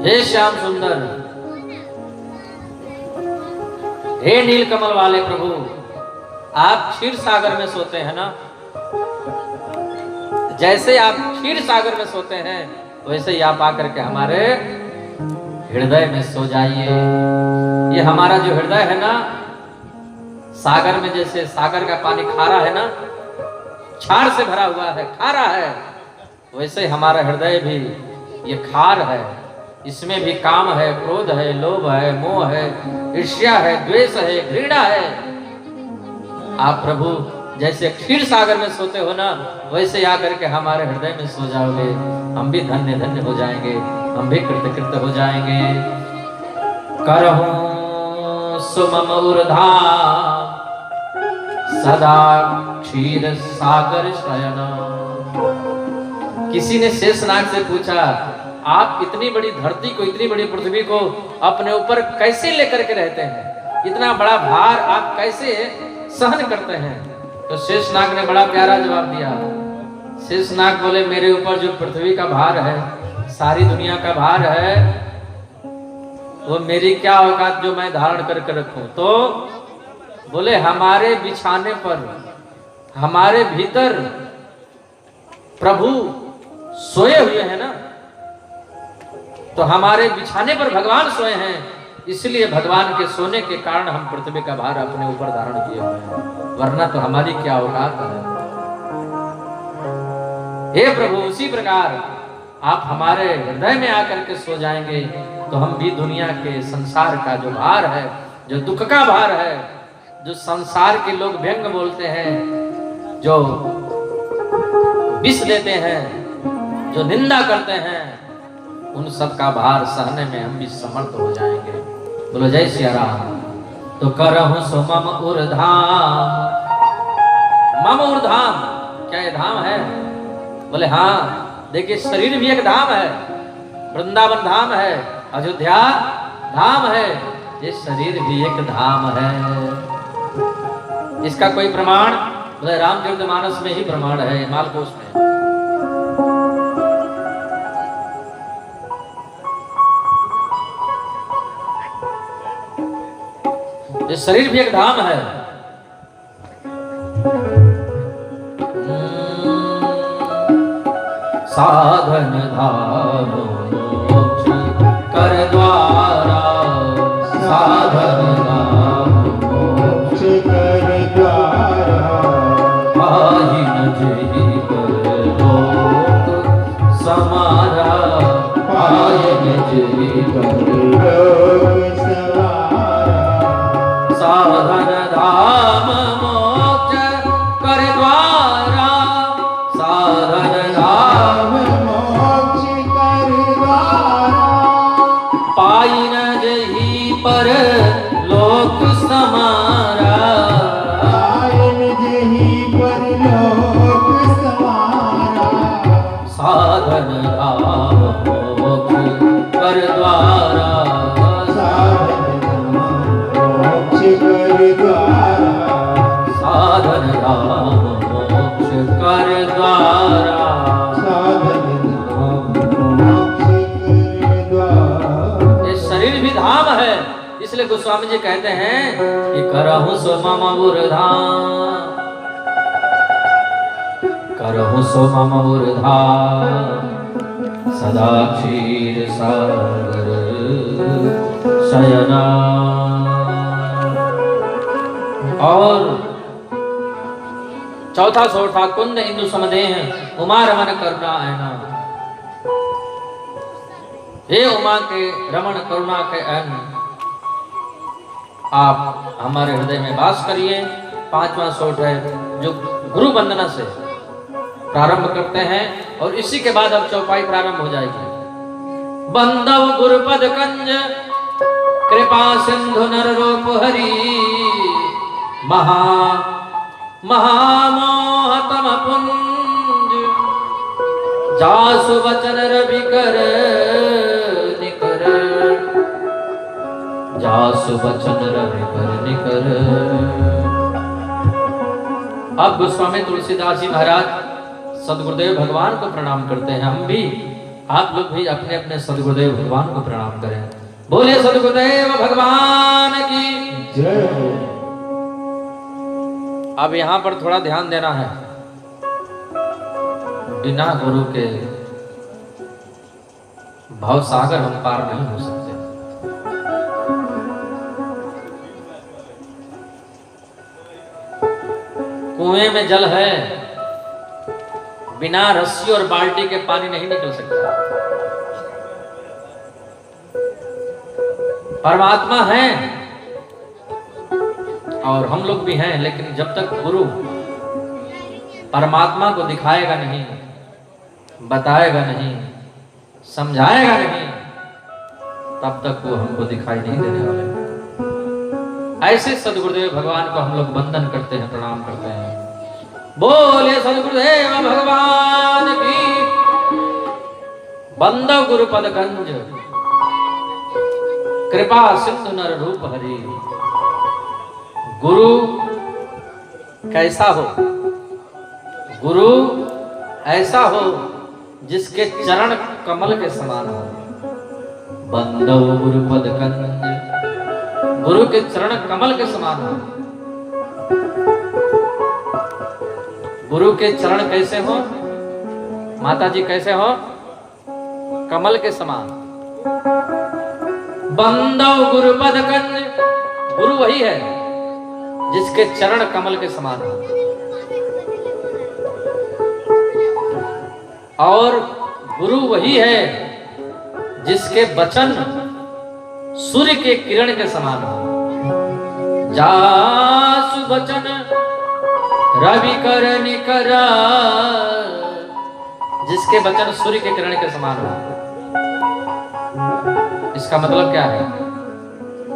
हे श्याम सुंदर, हे नीलकमल वाले प्रभु, आप क्षीर सागर में सोते हैं ना। जैसे आप क्षीर सागर में सोते हैं वैसे ही आप आकर के हमारे हृदय में सो जाइए। ये हमारा जो हृदय है ना, सागर में जैसे सागर का पानी खारा है ना, क्षार से भरा हुआ है, खारा है, वैसे हमारा हृदय भी ये खार है। इसमें भी काम है, क्रोध है, लोभ है, मोह है, ईर्ष्या है, द्वेष है, घृणा है। आप प्रभु जैसे क्षीर सागर में सोते हो ना, वैसे आकर के हमारे हृदय में सो जाओगे, हम भी धन्य धन्य हो जाएंगे, हम भी कृत कृत हो जाएंगे। करहूं सुमम उर्धाम सदा क्षीर सागर शयन। किसी ने शेषनाग से पूछा, आप इतनी बड़ी धरती को, इतनी बड़ी पृथ्वी को अपने ऊपर कैसे लेकर के रहते हैं? इतना बड़ा भार आप कैसे सहन करते हैं? तो शेषनाग ने बड़ा प्यारा जवाब दिया। शेषनाग बोले, मेरे ऊपर जो पृथ्वी का भार है, सारी दुनिया का भार है, वो मेरी क्या औकात जो मैं धारण करके रखूं। तो बोले, हमारे बिछाने पर, हमारे भीतर प्रभु सोए हुए हैं ना, तो हमारे बिछाने पर भगवान सोए हैं, इसलिए भगवान के सोने के कारण हम पृथ्वी का भार अपने ऊपर धारण किए हुए हैं, वरना तो हमारी क्या औकात है। हे प्रभु, उसी प्रकार आप हमारे हृदय में आकर के सो जाएंगे तो हम भी दुनिया के संसार का जो भार है, जो दुख का भार है, जो संसार के लोग व्यंग बोलते हैं, जो विष देते हैं, जो निंदा करते हैं, उन सब का भार सहने में हम भी समर्थ हो जाएंगे। बोलो जय सिया राम। तो करहूं सो मम उर्धाम। मम उर्धाम, क्या ये धाम है? बोले हाँ, देखिए शरीर भी एक धाम है, वृंदावन धाम है, अयोध्या धाम है, ये शरीर भी एक धाम है। इसका कोई प्रमाण? बोले रामचरितमानस में ही प्रमाण है, मालकोश में। ये शरीर भी एक धाम है। साधन धाम मोक्ष कर द्वारा, साधन धाम मोक्ष कर द्वारा, पाहि न जेहि पर लोक समारा, पाहि न जेहि पर लोक सवारा। साधन धाम मोक्ष कर द्वारा, साधन धाम मोक्ष कर द्वारा, पाई न जही पर लोक समारा, पायन जही पर लोक सवारा। साधन धाम मोक्ष कर द्वारा, साधन मोक्ष कर द्वारा, साधन धाम मोक्ष कर द्वारा। साधन मोक्ष कर द्वारा। ये शरीर भी धाम है, इसलिए गोस्वामी जी कहते हैं कि करहु सो मम उर्धाम, करहु सो मम उर्धाम सदा क्षीर सागर शयना। और चौथा सोठा कुंद इंदु समदेह उमा रमन करुणा ऐना। हे उमा के रमण करुणा के ऐन, आप हमारे हृदय में वास करिए। पांचवा सोठ है जो गुरु वंदना से प्रारंभ करते हैं और इसी के बाद अब चौपाई प्रारंभ हो जाएगी। बंदव गुरुपद कंज कृपा सिंधु नर रूप हरि महामोहतम पुंज जासु वचन रवि कर निकर जासु वचन रवि कर निकर। अब गोस्वामी तुलसीदास जी महाराज सदगुरुदेव भगवान को प्रणाम करते हैं। हम भी, आप लोग भी अपने अपने सदगुरुदेव भगवान को प्रणाम करें। बोले सदगुरुदेव भगवान की जय हो। अब यहाँ पर थोड़ा ध्यान देना है। बिना गुरु के भव सागर हम पार नहीं हो सकते। कुएं में जल है, बिना रस्सी और बाल्टी के पानी नहीं निकल सकता। परमात्मा है और हम लोग भी हैं, लेकिन जब तक गुरु परमात्मा को दिखाएगा नहीं, बताएगा नहीं, समझाएगा नहीं, तब तक वो हमको दिखाई नहीं देने वाले। ऐसे सदगुरुदेव भगवान को हम लोग वंदन करते हैं, प्रणाम करते हैं। बोले सदगुरुदेव भगवान की। बंदव गुरुपद गंज कृपा सिंधु नर रूप हरि। गुरु कैसा हो? गुरु ऐसा हो जिसके चरण कमल के समान हो। बंदव गुरुपद कंज, गुरु के चरण कमल के समान हो। गुरु के चरण कैसे हो? माता जी कैसे हो? कमल के समान। बंदव गुरुपद कंज, गुरु वही है जिसके चरण कमल के समान हो। और गुरु वही है जिसके वचन सूर्य के किरण के समान हो। जासु वचन रवि कर निकर, जिसके वचन सूर्य के किरण के समान हो। इसका मतलब क्या है?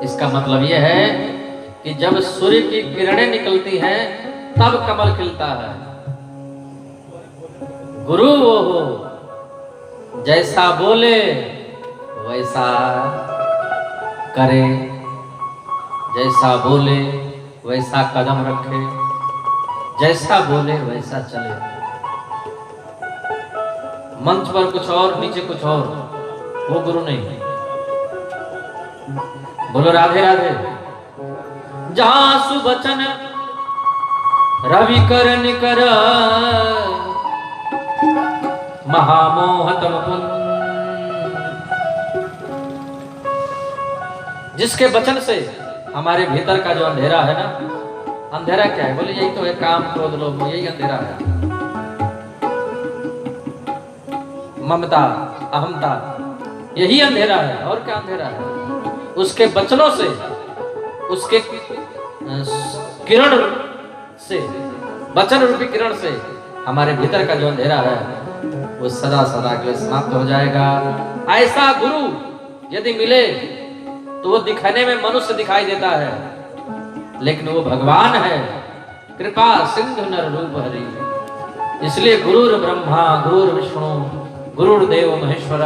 इसका मतलब यह है कि जब सूर्य की किरणें निकलती हैं तब कमल खिलता है। गुरु वो हो जैसा बोले वैसा करे, जैसा बोले वैसा कदम रखे, जैसा बोले वैसा चले। मंच पर कुछ और, नीचे कुछ और, वो गुरु नहीं। बोलो राधे राधे। जासु वचन रवि कर निकर, महामोहतम पुंज। जिसके वचन से हमारे भीतर का जो अंधेरा है ना, अंधेरा क्या है? बोले यही तो है, काम क्रोध लोभ, यही अंधेरा है। ममता अहमता, यही अंधेरा है। और क्या अंधेरा है? उसके वचनों से, उसके किरण से, वचन रूपी किरण से हमारे भीतर का जो अंधेरा है वो सदा सदा के लिए समाप्त हो जाएगा। ऐसा गुरु यदि मिले तो वो दिखाने में मनुष्य दिखाई देता है, लेकिन वो भगवान है। कृपा सिंधु नर रूप हरि। इसलिए गुरुर ब्रह्मा गुरुर विष्णु गुरुर्देव महेश्वर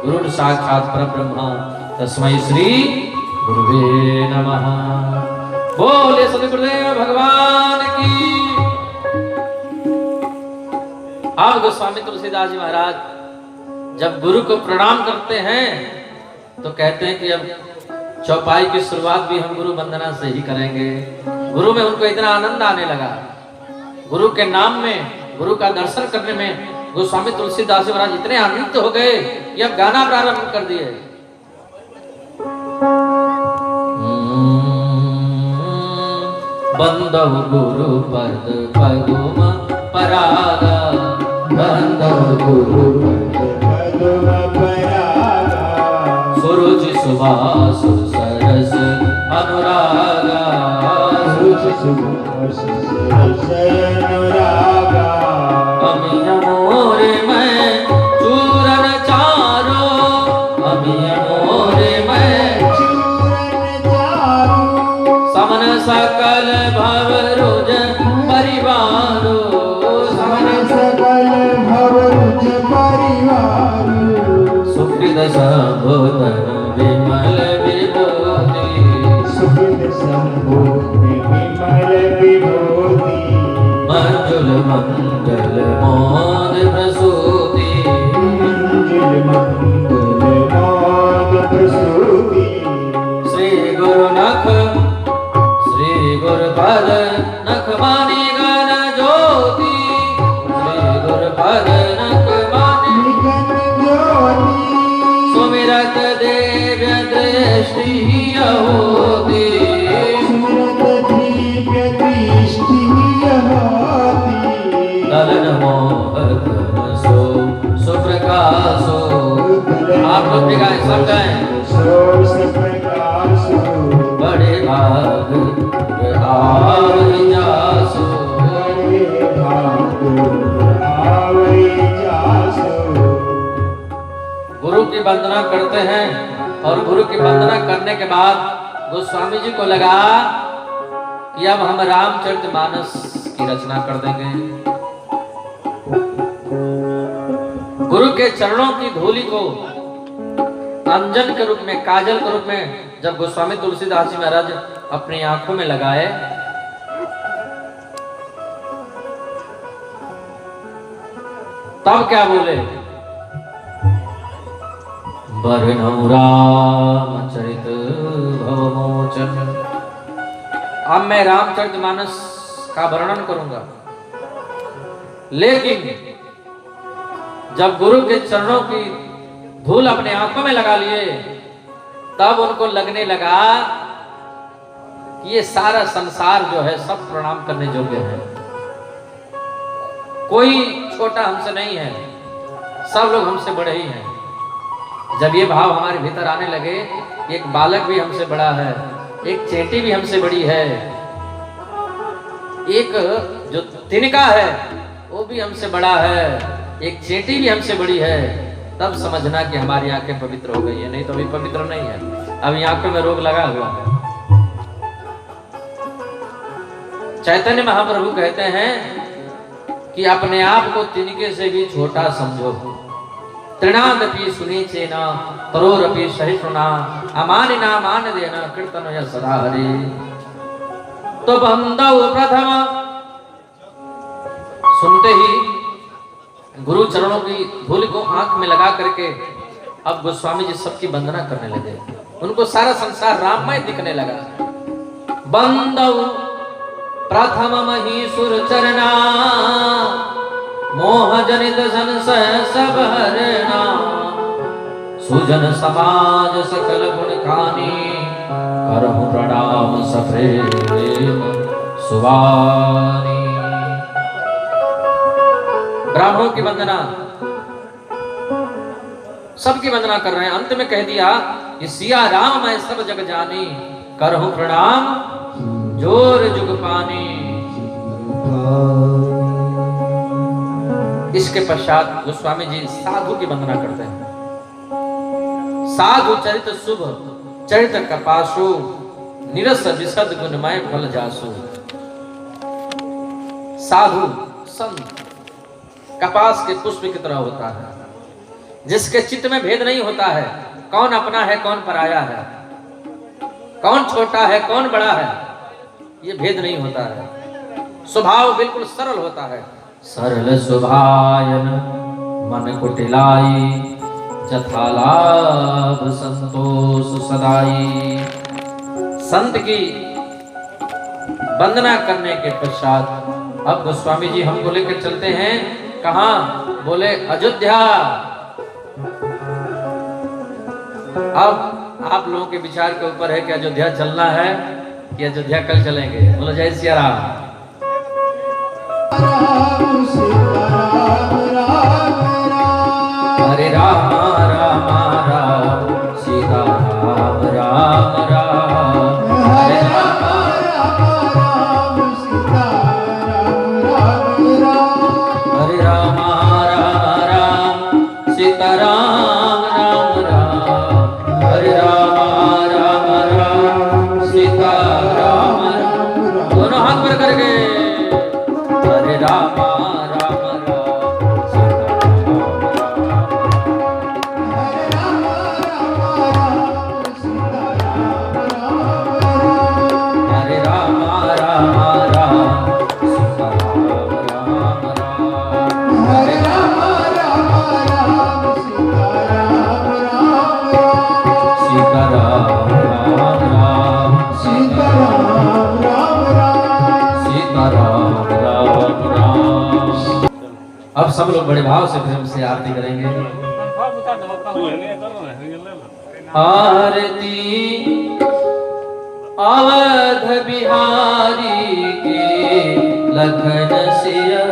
गुरुर साक्षात परब्रह्म तस्मै श्री गुरुवे नमः। बोले सदगुरुदेव भगवान की। अब गोस्वामी तुलसीदास जी महाराज जब गुरु को प्रणाम करते हैं तो कहते हैं कि अब चौपाई की शुरुआत भी हम गुरु वंदना से ही करेंगे। गुरु में उनको इतना आनंद आने लगा, गुरु के नाम में, गुरु का दर्शन करने में गोस्वामी तुलसीदास जी महाराज इतने आनंदित हो गए कि अब गाना प्रारंभ कर दिए। बंदव गुरु पद पदुम परागा, बंदव गुरु पदुम परागा, सुरुचि सुभासु सरस अनुरागा, सुरुचि सुभासु सरस अनुरागा। अमिय मोरे में चूरन चारो विमल भवरुज परिवार सुकृत संबोधन विमल विभूति सुकृत संभूति विमल विभूति मंजुल मंगल मोद प्रसूति मंजुल मंगल मोद प्रसूति श्री गुरुनाथ श्री गुरुपद नखमानी गण ज्योति श्री गुरुपद नखमानी निगन ज्योति सुमिरत देव्य दृष्टि होती सुमरत दिव्य दृष्टि होती ललन मोहन सो सुप्रकाशो आप लोग भी गाएं सब गाएं सो सप्रकाशो बड़े भाग आवै जासो बड़े भाग आवै जासो। गुरु की वंदना करते हैं और गुरु की वंदना करने के बाद गोस्वामी जी को लगा कि अब हम रामचरितमानस की रचना कर देंगे। गुरु के चरणों की धूलि को अंजन के रूप में, काजल के रूप में जब गोस्वामी तुलसीदास जी महाराज अपनी आंखों में लगाए तब क्या बोले, बरनौ रामचरित भवमोचन। अब मैं रामचरितमानस का वर्णन करूंगा, लेकिन जब गुरु के चरणों की धूल अपने आंखों में लगा लिए तब उनको लगने लगा कि ये सारा संसार जो है सब प्रणाम करने योग्य है, कोई छोटा हमसे नहीं है, सब लोग हमसे बड़े ही हैं। जब ये भाव हमारे भीतर आने लगे, एक बालक भी हमसे बड़ा है, एक चेंटी भी हमसे बड़ी है, एक जो तिनका है वो भी हमसे बड़ा है, एक चेंटी भी हमसे बड़ी है, तब समझना कि हमारी आंखें पवित्र हो गई है, नहीं तो अभी पवित्र नहीं है, अभी आंखों में रोग लगा हुआ है। चैतन्य महाप्रभु कहते हैं कि अपने आप को तिनके से भी छोटा समझो, तृणादपि सुनीचेन तरोरपि सहिष्णुना अमानिना मान देना कीर्तन या सदा हरि। तो बंदौ प्रथम, सुनते ही गुरु चरणों की धूल को आंख में लगा करके अब गोस्वामी जी सबकी वंदना करने लगे, उनको सारा संसार राममय दिखने लगा। बंदौ प्रथम महीसुर चरना मोह जनित संशय सब हरना सुजन समाज सकल गुण खानी करहु प्रणाम सप्रेम सुवानी। ब्राह्मणों की वंदना, सबकी वंदना कर रहे हैं, अंत में कह दिया कि सिया राम मैं सब जग जानी करहु प्रणाम जोर जुग पानी। इसके पश्चात गोस्वामी जी साधु की वंदना करते हैं। साधु चरित शुभ चरित कपासु निरस विशद गुणमय फल जासु। साधु संत कपास के पुष्प की तरह होता है, जिसके चित्त में भेद नहीं होता है, कौन अपना है कौन पराया है, कौन छोटा है कौन बड़ा है, ये भेद नहीं होता है। स्वभाव बिल्कुल सरल होता है। सरल सुभायन मन कुटिलाई जथा लाभ संतोष सदाई। संत की वंदना करने के पश्चात अब गोस्वामी जी हमको लेकर चलते हैं कहाँ? बोले अयोध्या। अब आप लोगों के विचार के ऊपर है कि अयोध्या चलना है कि अयोध्या कल चलेंगे। बोलो जय सिया राम। राम सीता राम राम राम हरे राम राम राम सीता राम राम राम। हरे राम राम राम सीता राम राम राम हरे राम राम राम सीता राम राम राम। हरे राम राम राम सीता राम राम। दोनों हाथ पर करके हरे राम राम राम अब सब लोग बड़े भाव से प्रेम से आरती करेंगे। आरती अवध बिहारी के लखन सिया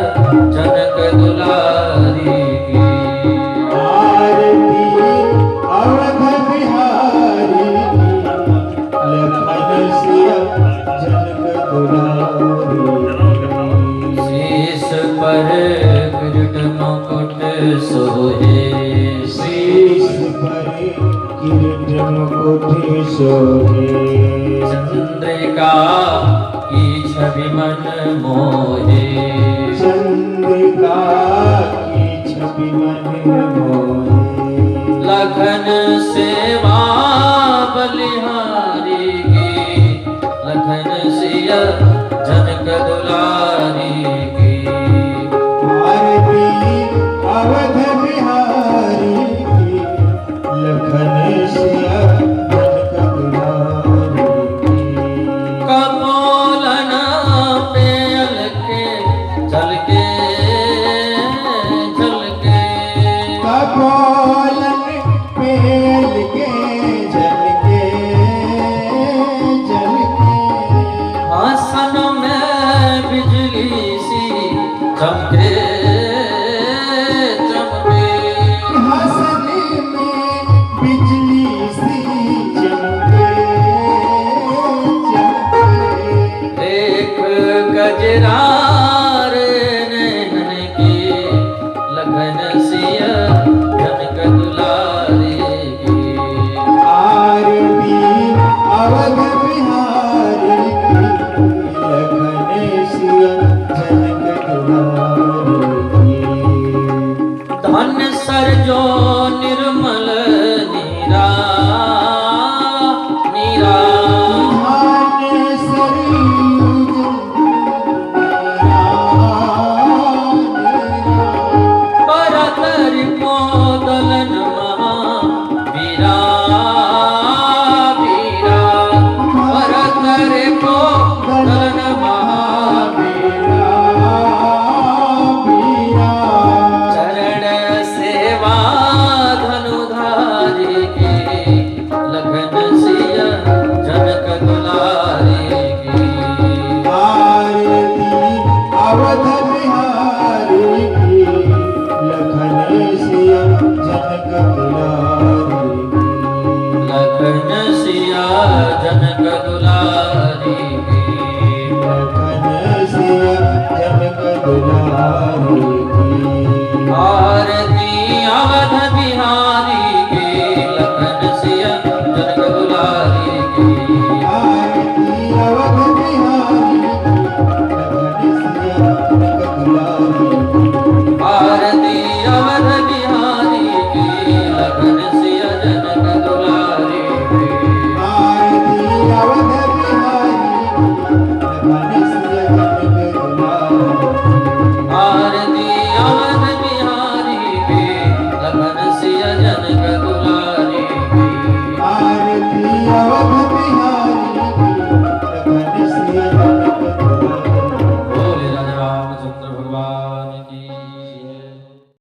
जनक दुलारी की। आरती अवध बिहारी की लखन सिया जनक दुलारी की। शीश पर किरीट मुकुट सोहे, शीश पर किरीट मुकुट सोहे। चंद्रिका की छवि मन मोहे, चंद्रिका की छवि मन मोहे। लखन सेवा बलिहारी की, लखन सिया जनक दुलारी की। आरती अवध बिहारी की लखन सिया जनक दुलारी की। कपोलन पेल के झलके झलके, कपोलन पेल के झलके झलके। आसन में बिजली सी चमके चमके, हंसने में बिजली सी चमके चमके। एक गजरार नैनन की लगन